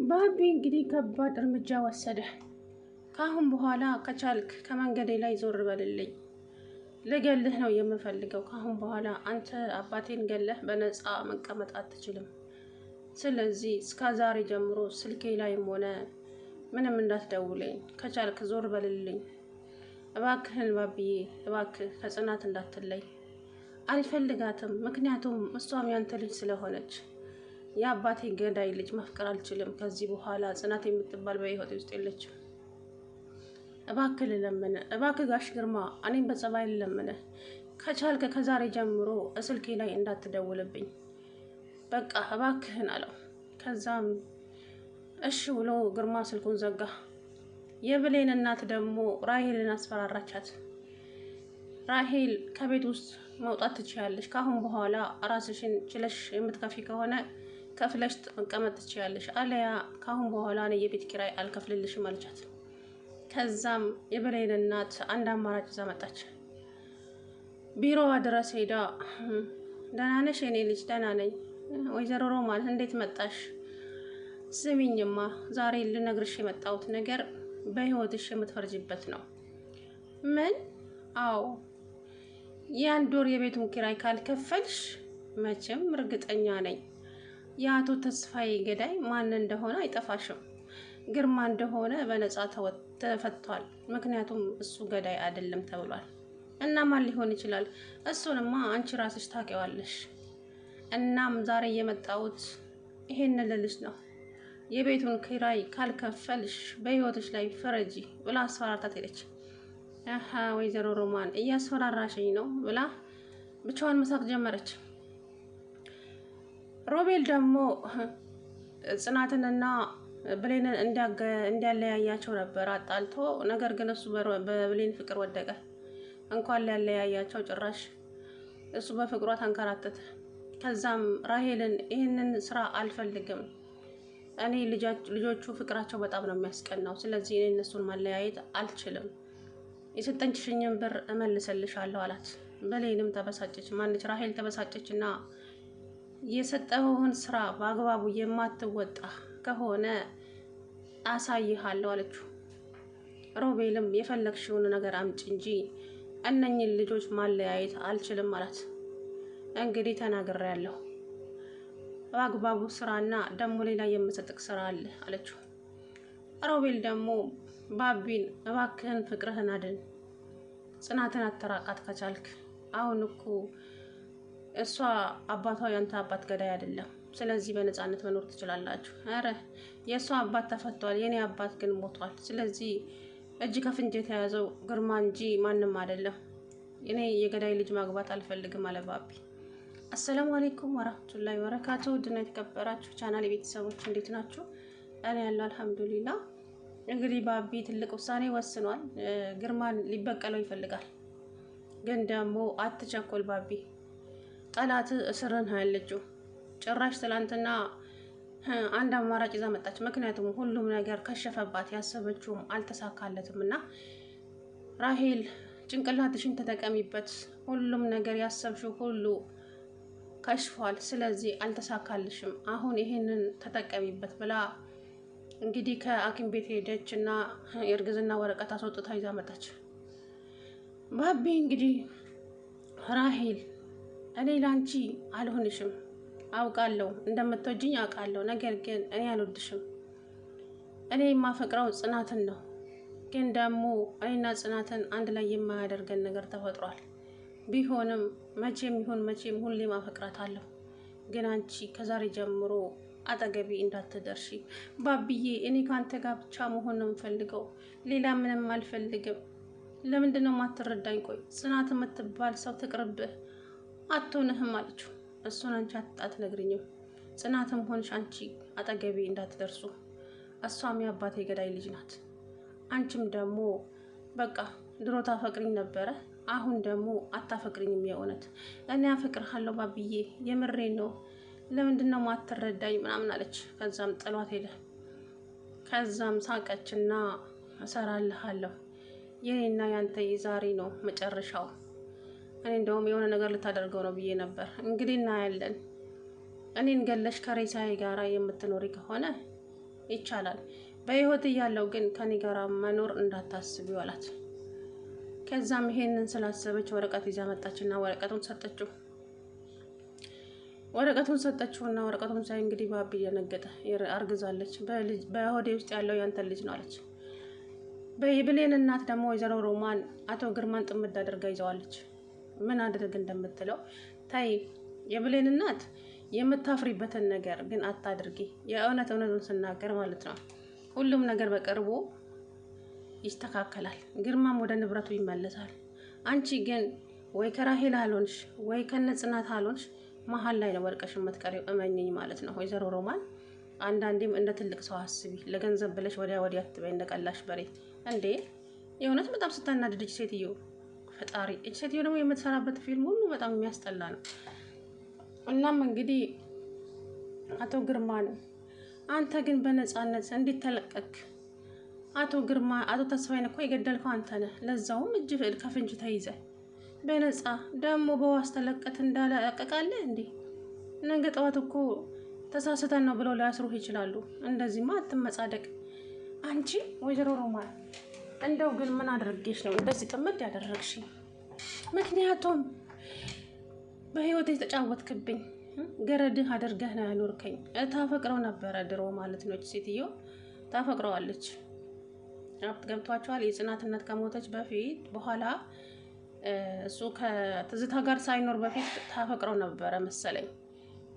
ባቢ እንግዲህ ከባድ እርምጃ ወሰደ። ካሁን በኋላ ከቻልክ ከመንገዴ ላይ ዞር በልልኝ። ልገልህ ነው የምፈልገው። ካሁን በኋላ አንተ አባቴን ገለህ በነፃ መቀመጥ አትችልም። ስለዚህ እስከ ዛሬ ጀምሮ ስልኬ ላይም ሆነ ምንም እንዳትደውለኝ። ከቻልክ ዞር በልልኝ እባክህን ባቢዬ፣ እባክህ ከጽናት እንዳትለይ። አልፈልጋትም፣ ምክንያቱም እሷም ያንተ ልጅ ስለሆነች። የአባቴ ገዳይ ልጅ መፍቀር አልችልም። ከዚህ በኋላ ጽናት የምትባል በህይወቴ ውስጥ የለችም። እባክህ ልለምንህ፣ እባክህ ጋሽ ግርማ፣ እኔም በጸባይ ልለምንህ። ከቻልክ ከዛሬ ጀምሮ እስልኬ ላይ እንዳትደውልብኝ በቃ እባክህን አለው። ከዛም እሺ ብሎ ግርማ ስልኩን ዘጋ። የብሌን እናት ደግሞ ራሄልን አስፈራራቻት። ራሄል ከቤት ውስጥ መውጣት ትችያለሽ፣ ካሁን በኋላ ራስሽን ችለሽ የምትከፊ ከሆነ ከፍለሽ መቀመጥ ትችያለሽ፣ አለያ ካሁን በኋላ እኔ የቤት ኪራይ አልከፍልልሽም አለቻት። ከዛም የብሌን እናት አንድ አማራጭ ይዛ መጣች። ቢሮዋ ድረስ ሄዳ ደህና ነሽ የኔ ልጅ? ደህና ነኝ። ወይዘሮ ሮማን እንዴት መጣሽ? ስሚኝማ፣ ዛሬ ልነግርሽ የመጣሁት ነገር በህይወትሽ የምትፈርጅበት ነው። ምን? አዎ፣ የአንድ ወር የቤቱን ኪራይ ካልከፈልሽ መቼም እርግጠኛ ነኝ የአቶ ተስፋዬ ገዳይ ማን እንደሆነ አይጠፋሽም። ግርማ እንደሆነ በነፃ ተፈቷል። ምክንያቱም እሱ ገዳይ አይደለም ተብሏል። እና ማን ሊሆን ይችላል? እሱንማ አንቺ ራስሽ ታውቂዋለሽ። እናም ዛሬ የመጣሁት ይሄን ልልሽ ነው። የቤቱን ኪራይ ካልከፈልሽ በህይወትሽ ላይ ፈረጂ ብላ አስፈራርታት ሄደች። አሀ ወይዘሮ ሮማን እያስፈራራሽኝ ነው ብላ ብቻዋን መሳቅ ጀመረች። ሮቤል ደግሞ ጽናትንና ብሌንን እንዲያለያያቸው ነበር አጣልቶ። ነገር ግን እሱ በብሌን ፍቅር ወደቀ። እንኳን ሊያለያያቸው ጭራሽ እሱ በፍቅሯ ተንከራተተ። ከዛም ራሄልን ይህንን ስራ አልፈልግም፣ እኔ ልጆቹ ፍቅራቸው በጣም ነው የሚያስቀናው፣ ስለዚህ እኔ እነሱን ማለያየት አልችልም፣ የሰጠችኝን ብር እመልስልሻለሁ አላት። ብሌንም ተበሳጨች። ማነች ራሄል ተበሳጨች እና የሰጠውን ስራ በአግባቡ የማትወጣ ከሆነ አሳይሃለሁ አለችው። ሮቤልም የፈለግሽውን ነገር አምጪ እንጂ እነኝን ልጆች ማለያየት አልችልም አላት። እንግዲህ ተናግሬያለሁ፣ በአግባቡ ስራና ደግሞ ሌላ የምሰጥቅ ስራ አለ አለችው። ሮቤል ደግሞ ባቢን እባክህን ፍቅርህን አድን፣ ጽናትን አተራቃት ከቻልክ። አሁን እኮ እሷ አባቷ ያንተ አባት ገዳይ አይደለም፣ ስለዚህ በነፃነት መኖር ትችላላችሁ። አረ የእሷ አባት ተፈቷል፣ የኔ አባት ግን ሞቷል። ስለዚህ እጅ ከፍንጅ የተያዘው ግርማ እንጂ ማንም አይደለም። እኔ የገዳይ ልጅ ማግባት አልፈልግም አለ ባቢ። አሰላሙ አለይኩም ወራህመቱላሂ ወበረካቱ። ውድና የተከበራችሁ ቻናል ቤተሰቦች እንዴት ናችሁ? እኔ ያለው አልሐምዱሊላ። እንግዲህ ባቢ ትልቅ ውሳኔ ወስኗል። ግርማን ሊበቀለው ይፈልጋል። ግን ደግሞ አትቸኮል ባቢ፣ ጠላት እስርን ያለችው ጭራሽ ትላንትና አንድ አማራጭ ይዛ መጣች። ምክንያቱም ሁሉም ነገር ከሸፈባት፣ ያሰበችውም አልተሳካለትም እና ራሄል ጭንቅላትሽን ተጠቀሚበት፣ ሁሉም ነገር ያሰብሽው ሁሉ ከሽፏል፣ ስለዚህ አልተሳካልሽም፣ አሁን ይሄንን ተጠቀሚበት ብላ እንግዲህ ከሐኪም ቤት ሄደች እና የእርግዝና ወረቀት አስወጥታ ይዛ መጣች። ባቢ እንግዲህ ራሄል እኔ ላንቺ አልሆንሽም፣ አውቃለሁ እንደምትወጂኝ አውቃለሁ፣ ነገር ግን እኔ አልወድሽም። እኔ የማፈቅረው ጽናትን ነው፣ ግን ደግሞ እኔና ጽናትን አንድ ላይ የማያደርገን ነገር ተፈጥሯል። ቢሆንም መቼም ይሁን መቼም ሁሌም አፈቅራታለሁ። ግን አንቺ ከዛሬ ጀምሮ አጠገቢ እንዳትደርሺ ባብዬ። እኔ ከአንተ ጋር ብቻ መሆን ነው የምፈልገው፣ ሌላ ምንም አልፈልግም። ለምንድን ነው የማትረዳኝ? ቆይ ጽናት የምትባል ሰው ትቅርብህ፣ አትሆንህም አለችው። እሱን አንቺ አትነግሪኝም። ጽናትም ሆንሽ አንቺ አጠገቢ እንዳትደርሱ። እሷም የአባቴ ገዳይ ልጅ ናት። አንቺም ደግሞ በቃ ድሮ ታፈቅሪኝ ነበረ፣ አሁን ደግሞ አታፈቅሪኝም። የእውነት እኔ አፈቅርሃለሁ ባብዬ፣ የምሬ ነው። ለምንድን ነው ማትረዳኝ ምናምን አለች። ከዛም ጥሏት ሄደ። ከዛም ሳቀችና እሰራልሃለሁ፣ የኔና ያንተ የዛሬ ነው መጨረሻው። እኔ እንደውም የሆነ ነገር ልታደርገው ነው ብዬ ነበር። እንግዲህ እናያለን። እኔን ገለሽ ከሬሳዬ ጋራ የምትኖሪ ከሆነ ይቻላል። በህይወት እያለው ግን ከኔ ጋር መኖር እንዳታስቢው አላት። ከዛም ይሄንን ስላሰበች ወረቀት ይዛ መጣችና ወረቀቱን ሰጠችውና ወረቀቱን ሳይ እንግዲህ ባቢ እየነገጠ አርግዛለች። በሆዴ ውስጥ ያለው ያንተ ልጅ ነው አለች። የብሌን እናት ደግሞ ወይዘሮ ሮማን አቶ ግርማን ጥምድ አድርጋ ይዘዋለች። ምን አድርግ እንደምትለው ታይ። የብሌን እናት የምታፍሪበትን ነገር ግን አታድርጊ። እውነቱን ስናገር ማለት ነው ሁሉም ነገር በቅርቡ ይስተካከላል። ግርማም ወደ ንብረቱ ይመለሳል። አንቺ ግን ወይ ከራሄል አልሆንሽ ወይ ከነጽናት አልሆንሽ መሀል ላይ ነው ወድቀሽ የምትቀሪው። እመኝኝ ማለት ነው ወይዘሮ ሮማን። አንዳንዴም እንደ ትልቅ ሰው አስቢ። ለገንዘብ ብለሽ ወዲያ ወዲያ አትበይ እንደቀላሽ በሬ። እንዴ የእውነት በጣም ስታናድድች ሴትዮ። ፈጣሪ እች ሴትዮ ደግሞ የምትሰራበት ፊልም ሁሉ በጣም የሚያስጠላ ነው። እናም እንግዲህ አቶ ግርማን አንተ ግን በነፃነት እንዴት ተለቀቅ? አቶ ተስፋዬን እኮ የገደልከው አንተ ነህ። ለዛውም እጅ ከፍንጅ ተይዘ በነፃ ደግሞ በዋስ ተለቀት እንዳለቀቃለህ እንዴ? ነገ ጠዋት እኮ ተሳስተን ነው ብለው ሊያስሩህ ይችላሉ። እንደዚህማ አትመጻደቅ። አንቺ ወይዘሮ ሮማን እንደው ግን ምን አድርጌሽ ነው እንደዚህ ጥምድ ያደረግሽ? ምክንያቱም በህይወት የተጫወትክብኝ ገረድህ አድርገህ ነው ያኖርከኝ። ታፈቅረው ነበረ ድሮ ማለት ነው። ሴትዮ ታፈቅረዋለች። ገብቷቸዋል። የጽናትነት ከሞተች በፊት በኋላ እሱ ከትዝታ ጋር ሳይኖር በፊት ታፈቅረው ነበረ መሰለኝ።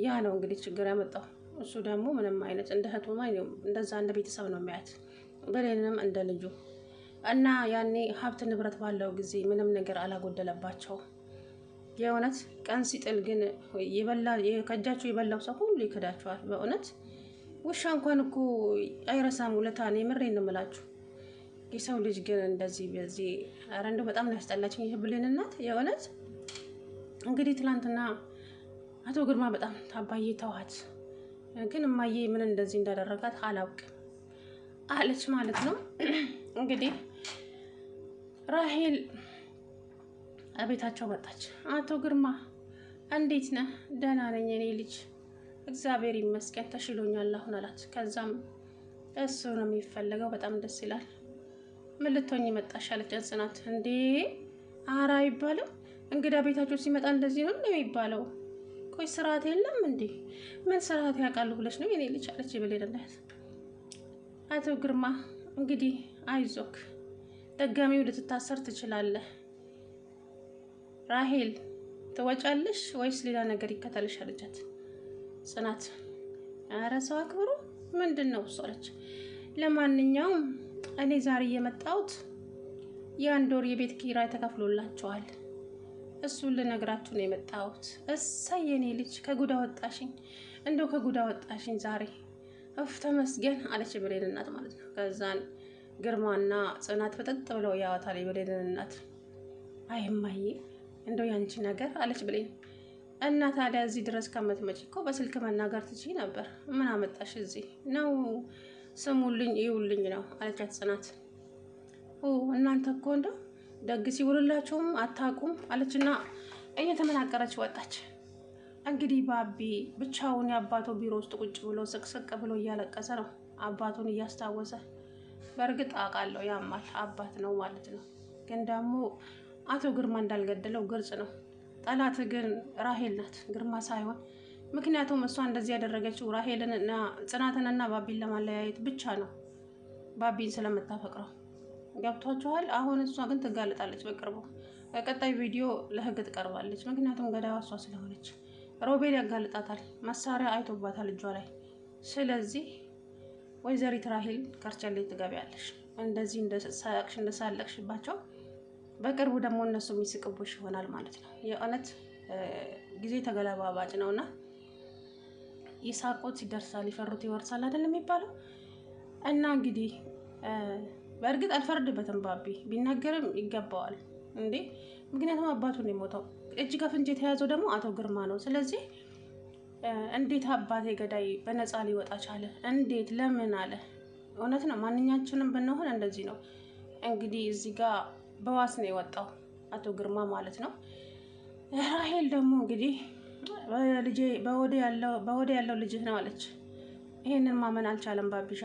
ያ ነው እንግዲህ ችግር ያመጣው። እሱ ደግሞ ምንም አይነት እንደ እህቱ እንደዛ እንደ ቤተሰብ ነው የሚያት፣ ብሌንንም እንደ ልጁ እና ያኔ ሀብት ንብረት ባለው ጊዜ ምንም ነገር አላጎደለባቸው። የእውነት ቀን ሲጥል ግን ከእጃቸው የበላው ሰው ሁሉ ይክዳቸዋል። በእውነት ውሻ እንኳን እኮ አይረሳም ውለታን። የምሬን ነው የምላችሁ። የሰው ልጅ ግን እንደዚህ በዚህ ኧረ እንደው በጣም ነው ያስጠላችኝ ይህ ብሌን እናት። የእውነት እንግዲህ ትላንትና አቶ ግርማ በጣም ታባዬ ተዋት፣ ግን እማዬ ምን እንደዚህ እንዳደረጋት አላውቅም አለች ማለት ነው። እንግዲህ ራሄል ቤታቸው መጣች። አቶ ግርማ እንዴት ነህ? ደህና ነኝ የኔ ልጅ እግዚአብሔር ይመስገን ተሽሎኛል አሁን አላት። ከዛም እሱ ነው የሚፈለገው፣ በጣም ደስ ይላል። ምን ልትሆኚ መጣሽ አለች ጽናት። እንዴ ኧረ አይባልም፣ እንግዳ ቤታቸው ሲመጣ እንደዚህ ነው የሚባለው። ቆይ ስርዓት የለም እንዴ? ምን ስርዓት ያውቃሉ ብለሽ ነው የኔ ልጅ አለች ብሌን እናት። አቶ ግርማ እንግዲህ አይዞክ፣ ደጋሚው ልትታሰር ትችላለህ። ራሄል ትወጫለሽ ወይስ ሌላ ነገር ይከተልሽ አለቻት ጽናት። ኧረ ሰው አክብሩ ምንድን ነው እሱ አለች። ለማንኛውም እኔ ዛሬ የመጣሁት የአንድ ወር የቤት ኪራይ ተከፍሎላቸዋል። እሱን ልነግራችሁ ነው የመጣሁት። እሰይ የኔ ልጅ ከጉዳ ወጣሽኝ፣ እንደው ከጉዳ ወጣሽኝ ዛሬ እፍ ተመስገን አለች ብሌን እናት ማለት ነው። ከዛን ግርማና ጽናት ፍጥጥ ብለው ያወታል የብሌን እናት። አይማዬ እንደው ያንቺ ነገር አለች ብሌን። እና ታዲያ እዚህ ድረስ ከምትመጪ እኮ በስልክ መናገር ትችይ ነበር። ምን አመጣሽ እዚህ ነው? ስሙልኝ ይውልኝ ነው አለቻት ጽናት። እናንተ እኮ እንደው ደግ ሲውልላችሁም አታውቁም አለችና እየተመናቀረች ወጣች። እንግዲህ ባቢ ብቻውን የአባቱ ቢሮ ውስጥ ቁጭ ብሎ ስቅስቅ ብሎ እያለቀሰ ነው አባቱን እያስታወሰ። በእርግጥ አውቃለሁ ያማል፣ አባት ነው ማለት ነው። ግን ደግሞ አቶ ግርማ እንዳልገደለው ግልጽ ነው። ጠላት ግን ራሄል ናት፣ ግርማ ሳይሆን። ምክንያቱም እሷ እንደዚህ ያደረገችው ራሄልንና ጽናትንና ባቢን ለማለያየት ብቻ ነው፣ ባቢን ስለምታፈቅረው። ገብቷችኋል? አሁን እሷ ግን ትጋለጣለች በቅርቡ። በቀጣይ ቪዲዮ ለህግ ትቀርባለች። ምክንያቱም ገዳይዋ እሷ ስለሆነች። ሮቤል ያጋልጣታል፣ መሳሪያ አይቶባታል እጇ ላይ። ስለዚህ ወይዘሪት ራሄል ከርቸሌ ትገቢያለሽ። እንደዚህ እንደሳለቅሽባቸው በቅርቡ ደግሞ እነሱ የሚስቅቡሽ ይሆናል ማለት ነው። የእውነት ጊዜ ተገለባባጭ ነውና ይሳቁት ይደርሳል፣ ይፈሩት ይወርሳል አይደል የሚባለው። እና እንግዲህ በእርግጥ አልፈርድበትም፣ ባቢ ቢናገርም ይገባዋል እንዴ። ምክንያቱም አባቱን የሞተው እጅ ከፍንጅ የተያዘው ደግሞ አቶ ግርማ ነው። ስለዚህ እንዴት አባቴ ገዳይ በነፃ ሊወጣ ቻለ? እንዴት? ለምን አለ? እውነት ነው፣ ማንኛችንም ብንሆን እንደዚህ ነው። እንግዲህ እዚህ ጋር በዋስ ነው የወጣው አቶ ግርማ ማለት ነው። ራሄል ደግሞ እንግዲህ በወዴ ያለው ልጅህ ነው አለች። ይሄንን ማመን አልቻለም ባቢሻ።